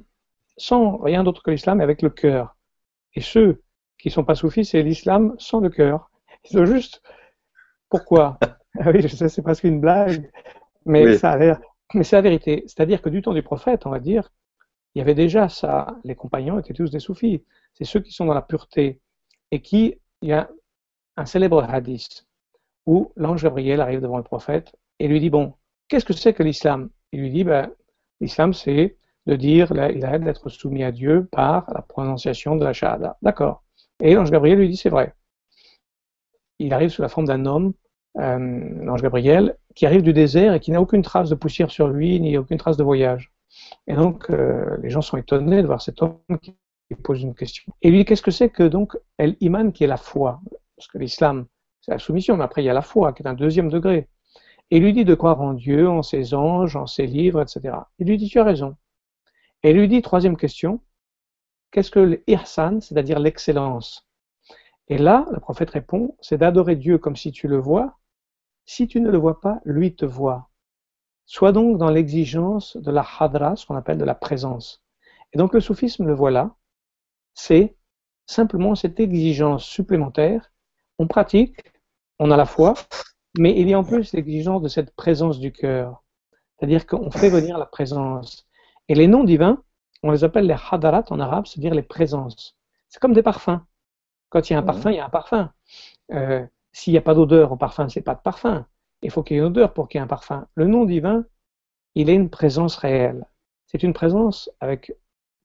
sans rien d'autre que l'islam avec le cœur. Et ceux qui ne sont pas soufis, c'est l'islam sans le cœur. Ils sont juste. Pourquoi? Ah oui, je sais, c'est presque une blague, mais Oui, ça a l'air. Mais c'est la vérité. C'est-à-dire que du temps du prophète, on va dire, il y avait déjà ça. Les compagnons étaient tous des soufis. C'est ceux qui sont dans la pureté. Et qui, il y a un célèbre hadith où l'ange Gabriel arrive devant le prophète et lui dit, bon, qu'est-ce que c'est que l'islam? Il lui dit, ben, l'islam, c'est de dire la ilaha, d'être soumis à Dieu par la prononciation de la shahada. D'accord. Et l'ange Gabriel lui dit, c'est vrai. Il arrive sous la forme d'un homme, l'ange Gabriel, qui arrive du désert et qui n'a aucune trace de poussière sur lui, ni aucune trace de voyage. Et donc, les gens sont étonnés de voir cet homme qui pose une question. Et lui dit, qu'est-ce que c'est que donc l'iman qui est la foi? Parce que l'islam, c'est la soumission, mais après il y a la foi qui est un deuxième degré. Et il lui dit de croire en Dieu, en ses anges, en ses livres, etc. Il lui dit, tu as raison. Et il lui dit, troisième question, qu'est-ce que l'ihsan, c'est-à-dire l'excellence? Et là, le prophète répond, c'est d'adorer Dieu comme si tu le vois. Si tu ne le vois pas, lui te voit. Sois donc dans l'exigence de la hadra, ce qu'on appelle de la présence. Et donc le soufisme, le voilà, c'est simplement cette exigence supplémentaire. On pratique, on a la foi, mais il y a en plus l'exigence de cette présence du cœur. C'est-à-dire qu'on fait venir la présence. Et les noms divins, on les appelle les hadarat en arabe, c'est-à-dire les présences. C'est comme des parfums. Quand il y a un parfum, il y a un parfum. S'il n'y a pas d'odeur au parfum, c'est pas de parfum. Il faut qu'il y ait une odeur pour qu'il y ait un parfum. Le nom divin, il est une présence réelle. C'est une présence avec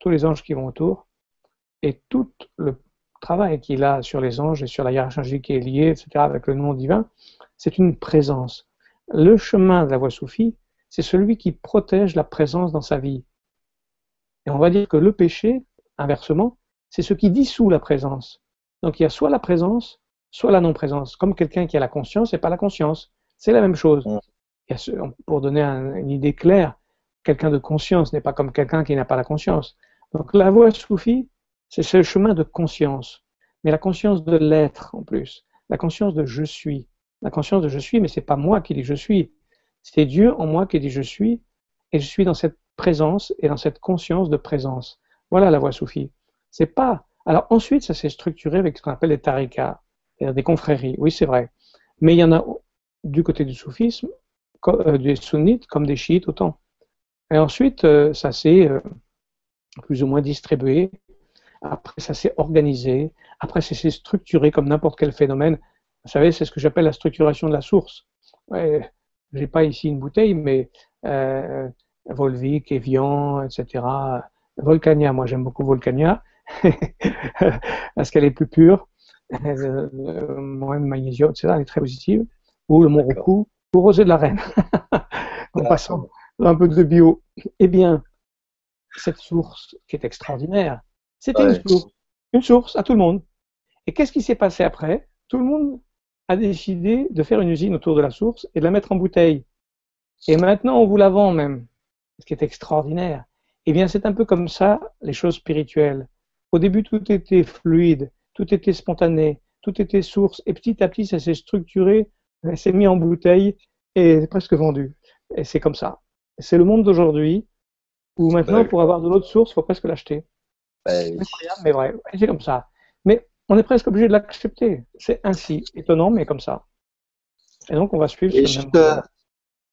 tous les anges qui vont autour et tout le travail qu'il a sur les anges et sur la hiérarchie qui est liée, etc., avec le nom divin, c'est une présence. Le chemin de la voie soufie, c'est celui qui protège la présence dans sa vie. Et on va dire que le péché, inversement, c'est ce qui dissout la présence. Donc il y a soit la présence, soit la non-présence. Comme quelqu'un qui a la conscience et pas la conscience. C'est la même chose. Pour donner une idée claire, quelqu'un de conscience n'est pas comme quelqu'un qui n'a pas la conscience. Donc la voie soufie, c'est ce chemin de conscience. Mais la conscience de l'être en plus. La conscience de je suis. La conscience de je suis, mais c'est pas moi qui dis je suis. C'est Dieu en moi qui dit je suis. Et je suis dans cette présence et dans cette conscience de présence. Voilà la voie soufie. C'est pas. Alors ensuite, ça s'est structuré avec ce qu'on appelle les tariqas, c'est-à-dire des confréries. Oui, c'est vrai. Mais il y en a du côté du soufisme, des sunnites comme des chiites autant. Et ensuite, ça s'est plus ou moins distribué. Après, ça s'est organisé. Après, ça s'est structuré comme n'importe quel phénomène. Vous savez, c'est ce que j'appelle la structuration de la source. Ouais, j'ai pas ici une bouteille, mais Volvic, Evian, etc. Volcania, moi j'aime beaucoup Volcania parce qu'elle est plus pure, moins de magnésium, etc. Elle est très positive. Ou le Monroucou, ou Rosé de la Reine. En passant un peu de bio. Eh bien, cette source qui est extraordinaire, c'était une source Une source à tout le monde. Et qu'est-ce qui s'est passé après? Tout le monde a décidé de faire une usine autour de la source et de la mettre en bouteille. Et maintenant, on vous la vend même, ce qui est extraordinaire. Eh bien, c'est un peu comme ça, les choses spirituelles. Au début, tout était fluide, tout était spontané, tout était source, et petit à petit, ça s'est structuré, ça s'est mis en bouteille et c'est presque vendu. Et c'est comme ça. C'est le monde d'aujourd'hui où maintenant, Ben, pour avoir de l'eau de source, il faut presque l'acheter. ben, Incroyable, mais vrai. Et c'est comme ça. Mais on est presque obligé de l'accepter. C'est ainsi, étonnant, mais comme ça. Et donc, on va suivre et ce même modèle.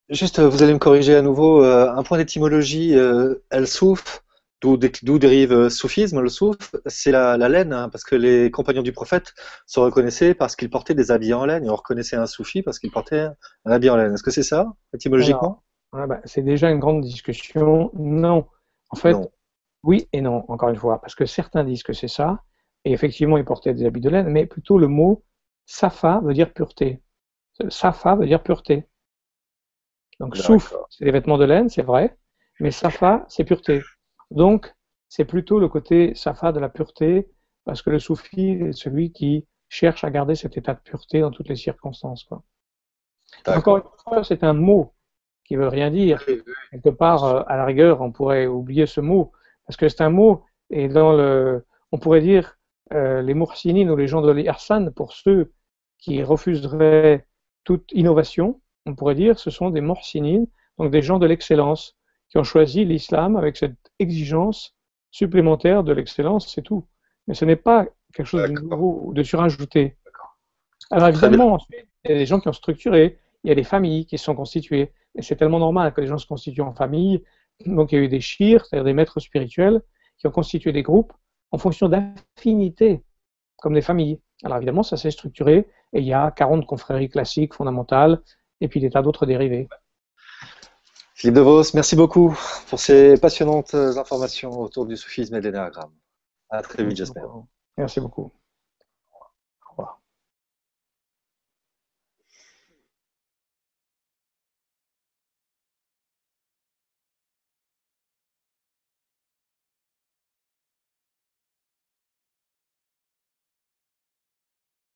juste, vous allez me corriger à nouveau, un point d'étymologie, el-souf, d'où dérive soufisme, le souf, c'est la laine, hein, parce que les compagnons du prophète se reconnaissaient parce qu'ils portaient des habits en laine, et on reconnaissait un soufi parce qu'il portait un habit en laine. Est-ce que c'est ça, étymologiquement? Alors, c'est déjà une grande discussion. Non. En fait, Non. oui et non, encore une fois, parce que certains disent que c'est ça, et effectivement, ils portaient des habits de laine, mais plutôt le mot safa veut dire pureté. Safa veut dire pureté. Donc, souf, D'accord. c'est des vêtements de laine, c'est vrai, mais safa, c'est pureté. Donc, c'est plutôt le côté safa de la pureté, parce que le soufi est celui qui cherche à garder cet état de pureté dans toutes les circonstances, quoi. Mais encore une D'accord. fois, c'est un mot qui veut rien dire. Oui, oui. Quelque part, à la rigueur, on pourrait oublier ce mot, parce que c'est un mot, et on pourrait dire les Moursinines ou les gens de l'Ihsan, pour ceux qui refuseraient toute innovation, on pourrait dire ce sont des Moursinines, donc des gens de l'excellence, qui ont choisi l'islam avec cette exigence supplémentaire de l'excellence, c'est tout. Mais ce n'est pas quelque chose de D'accord. nouveau ou de surajouté. Alors Très bien. évidemment, ensuite, il y a des gens qui ont structuré, il y a des familles qui se sont constituées. Et c'est tellement normal que les gens se constituent en famille. Donc il y a eu des shirs, c'est-à-dire des maîtres spirituels, qui ont constitué des groupes en fonction d'affinités, comme des familles. Alors évidemment, ça s'est structuré, et il y a 40 confréries classiques, fondamentales, et puis des tas d'autres dérivés. Philippe De Vos, merci beaucoup pour ces passionnantes informations autour du soufisme et de l'énéagramme. À très vite, Merci j'espère. beaucoup. Merci beaucoup.